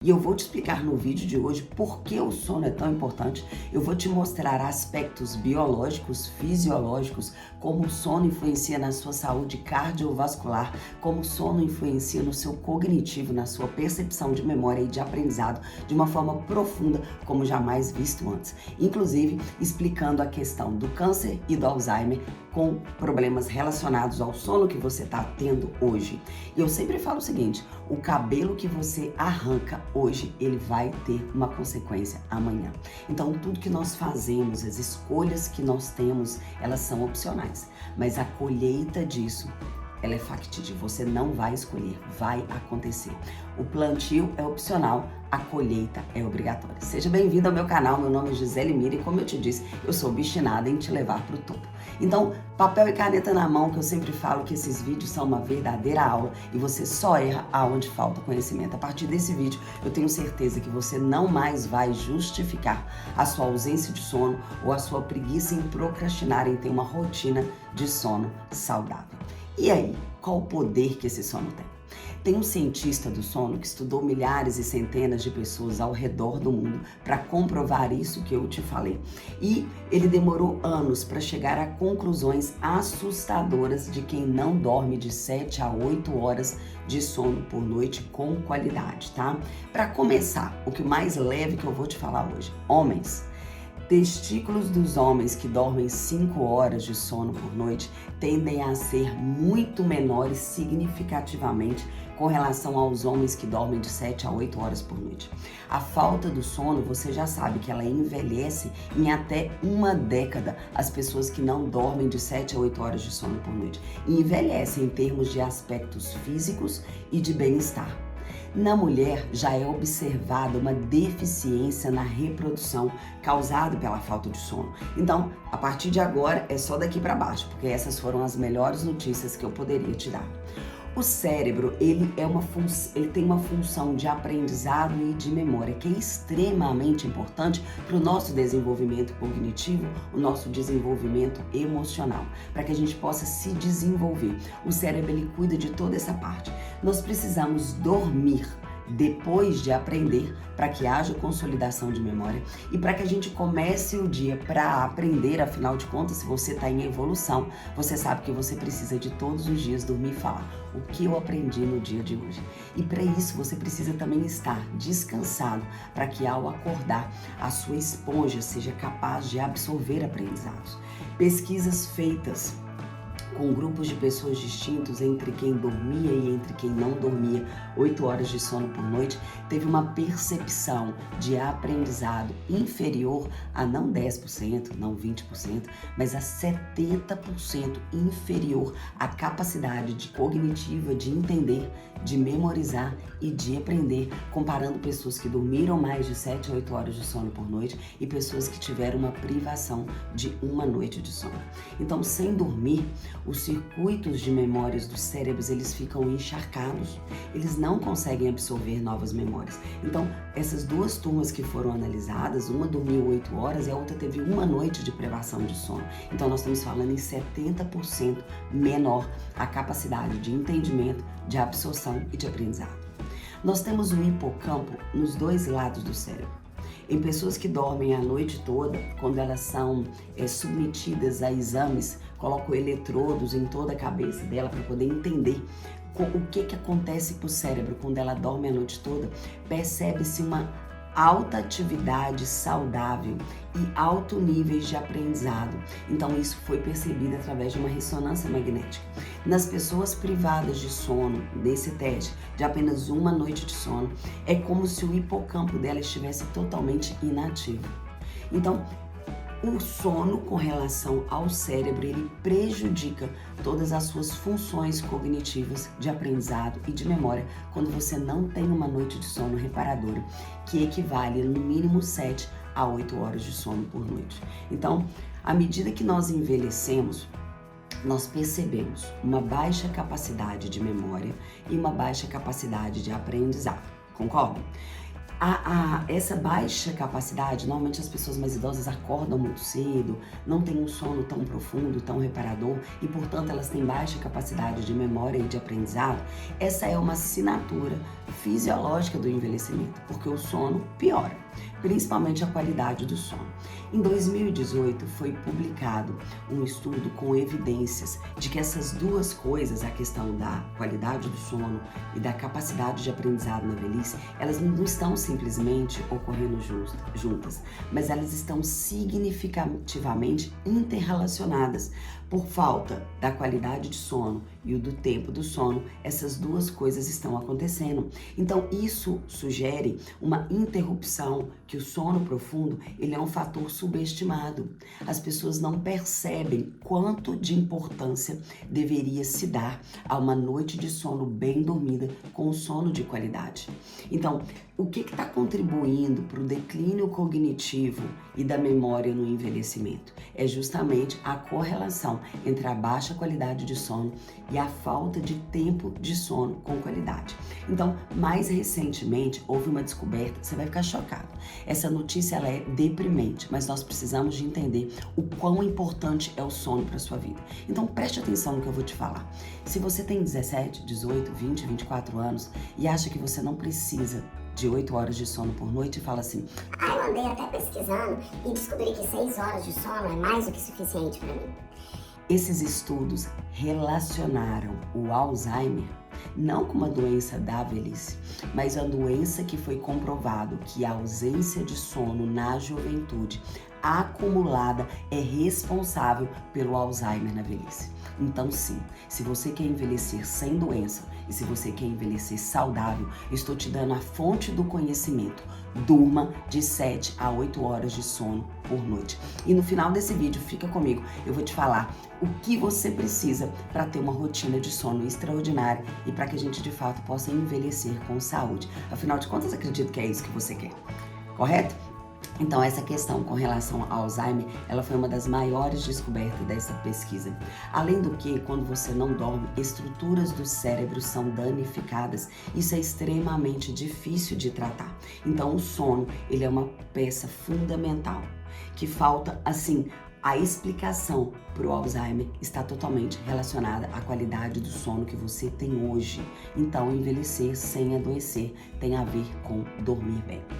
E eu vou te explicar no vídeo de hoje por que o sono é tão importante. Eu vou te mostrar aspectos biológicos, fisiológicos, como o sono influencia na sua saúde cardiovascular, como o sono influencia no seu cognitivo, na sua percepção de memória e de aprendizado de uma forma profunda, como jamais visto antes. Inclusive, explicando a questão do câncer e do Alzheimer com problemas relacionados ao sono que você está tendo hoje. E eu sempre falo o seguinte, o cabelo que você arranca hoje, ele vai ter uma consequência amanhã. Então, tudo que nós fazemos, as escolhas que nós temos, elas são opcionais. Mas a colheita disso, ela é factível. Você não vai escolher, vai acontecer. O plantio é opcional, a colheita é obrigatória. Seja bem-vindo ao meu canal, meu nome é Gisele Mira e como eu te disse, eu sou obstinada em te levar para o topo. Então, papel e caneta na mão, que eu sempre falo que esses vídeos são uma verdadeira aula e você só erra aonde falta conhecimento. A partir desse vídeo, eu tenho certeza que você não mais vai justificar a sua ausência de sono ou a sua preguiça em procrastinar em ter uma rotina de sono saudável. E aí, qual o poder que esse sono tem? Tem um cientista do sono que estudou milhares e centenas de pessoas ao redor do mundo para comprovar isso que eu te falei. E ele demorou anos para chegar a conclusões assustadoras de quem não dorme de 7 a 8 horas de sono por noite com qualidade, tá? Para começar, o que mais leve que eu vou te falar hoje, homens. Testículos dos homens que dormem 5 horas de sono por noite tendem a ser muito menores significativamente com relação aos homens que dormem de 7 a 8 horas por noite. A falta do sono, você já sabe que ela envelhece em até uma década as pessoas que não dormem de 7 a 8 horas de sono por noite. E envelhecem em termos de aspectos físicos e de bem-estar. Na mulher já é observada uma deficiência na reprodução causada pela falta de sono. Então, a partir de agora é só daqui para baixo, porque essas foram as melhores notícias que eu poderia te dar. O cérebro, ele tem uma função de aprendizado e de memória que é extremamente importante para o nosso desenvolvimento cognitivo, o nosso desenvolvimento emocional, para que a gente possa se desenvolver. O cérebro, ele cuida de toda essa parte. Nós precisamos dormir depois de aprender, para que haja consolidação de memória e para que a gente comece o dia para aprender. Afinal de contas, se você está em evolução, você sabe que você precisa de todos os dias dormir e falar o que eu aprendi no dia de hoje. E para isso você precisa também estar descansado, para que ao acordar a sua esponja seja capaz de absorver aprendizados. Pesquisas feitas com grupos de pessoas distintos entre quem dormia e entre quem não dormia 8 horas de sono por noite, teve uma percepção de aprendizado inferior a não 10%, não 20%, mas a 70% inferior à capacidade cognitiva de entender, de memorizar e de aprender, comparando pessoas que dormiram mais de 7 a 8 horas de sono por noite e pessoas que tiveram uma privação de uma noite de sono. Então, sem dormir, os circuitos de memórias dos cérebros, eles ficam encharcados, eles não conseguem absorver novas memórias. Então, essas duas turmas que foram analisadas, uma dormiu 8 horas e a outra teve uma noite de privação de sono. Então, nós estamos falando em 70% menor a capacidade de entendimento, de absorção e de aprendizado. Nós temos o hipocampo nos dois lados do cérebro. Em pessoas que dormem a noite toda, quando elas são submetidas a exames, colocam eletrodos em toda a cabeça dela para poder entender o que acontece com o cérebro quando ela dorme a noite toda, percebe-se uma alta atividade saudável e alto níveis de aprendizado. Então isso foi percebido através de uma ressonância magnética. Nas pessoas privadas de sono, nesse teste, de apenas uma noite de sono, é como se o hipocampo dela estivesse totalmente inativo. Então, o sono com relação ao cérebro, ele prejudica todas as suas funções cognitivas de aprendizado e de memória quando você não tem uma noite de sono reparadora, que equivale no mínimo 7 a 8 horas de sono por noite. Então, à medida que nós envelhecemos, nós percebemos uma baixa capacidade de memória e uma baixa capacidade de aprendizado, concordam? Essa baixa capacidade, normalmente as pessoas mais idosas acordam muito cedo, não têm um sono tão profundo, tão reparador e, portanto, elas têm baixa capacidade de memória e de aprendizado. Essa é uma assinatura fisiológica do envelhecimento, porque o sono piora, principalmente a qualidade do sono. Em 2018 foi publicado um estudo com evidências de que essas duas coisas, a questão da qualidade do sono e da capacidade de aprendizado na velhice, elas não estão simplesmente ocorrendo juntas, mas elas estão significativamente interrelacionadas. Por falta da qualidade de sono e do tempo do sono, essas duas coisas estão acontecendo. Então, isso sugere uma interrupção, que o sono profundo, ele é um fator subestimado. As pessoas não percebem quanto de importância deveria se dar a uma noite de sono bem dormida com sono de qualidade. Então, o que está contribuindo para o declínio cognitivo e da memória no envelhecimento? É justamente a correlação entre a baixa qualidade de sono e a falta de tempo de sono com qualidade. Então, mais recentemente, houve uma descoberta, você vai ficar chocado. Essa notícia ela é deprimente, mas nós precisamos de entender o quão importante é o sono para a sua vida. Então, preste atenção no que eu vou te falar. Se você tem 17, 18, 20, 24 anos e acha que você não precisa de 8 horas de sono por noite e fala assim: eu andei até pesquisando e descobri que 6 horas de sono é mais do que suficiente para mim. Esses estudos relacionaram o Alzheimer não com uma doença da velhice, mas uma doença que foi comprovado que a ausência de sono na juventude acumulada é responsável pelo Alzheimer na velhice. Então sim, se você quer envelhecer sem doença e se você quer envelhecer saudável, estou te dando a fonte do conhecimento. Durma de 7 a 8 horas de sono por noite. E no final desse vídeo, fica comigo, eu vou te falar o que você precisa para ter uma rotina de sono extraordinária e para que a gente de fato possa envelhecer com saúde. Afinal de contas, acredito que é isso que você quer, correto? Então, essa questão com relação ao Alzheimer, ela foi uma das maiores descobertas dessa pesquisa. Além do que, quando você não dorme, estruturas do cérebro são danificadas. Isso é extremamente difícil de tratar. Então, o sono, ele é uma peça fundamental. Que falta, assim, a explicação para o Alzheimer está totalmente relacionada à qualidade do sono que você tem hoje. Então, envelhecer sem adoecer tem a ver com dormir bem.